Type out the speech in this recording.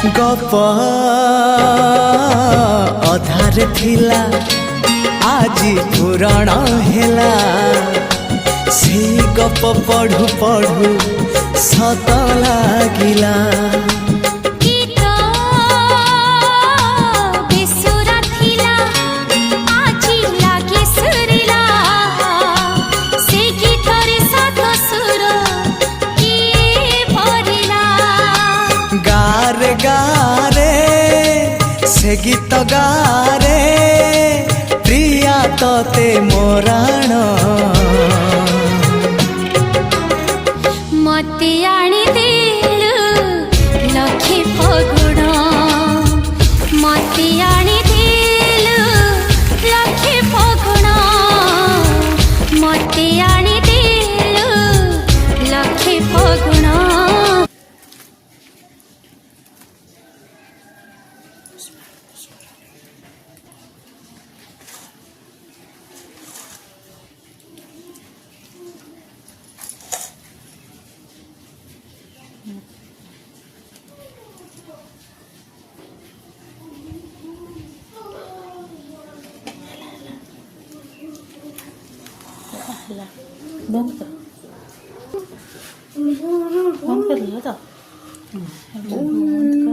गप अधार थिला आजी पुराण हेला से गप पढ़ु पढ़ु सत लागिला से गीत गारे प्रिया तोते मोराण मते आनी देलु लखे फगुण मते आनी देलु लखे फगुण मते आनी देलु लखे फगुण बंद कर दिया था। बंद कर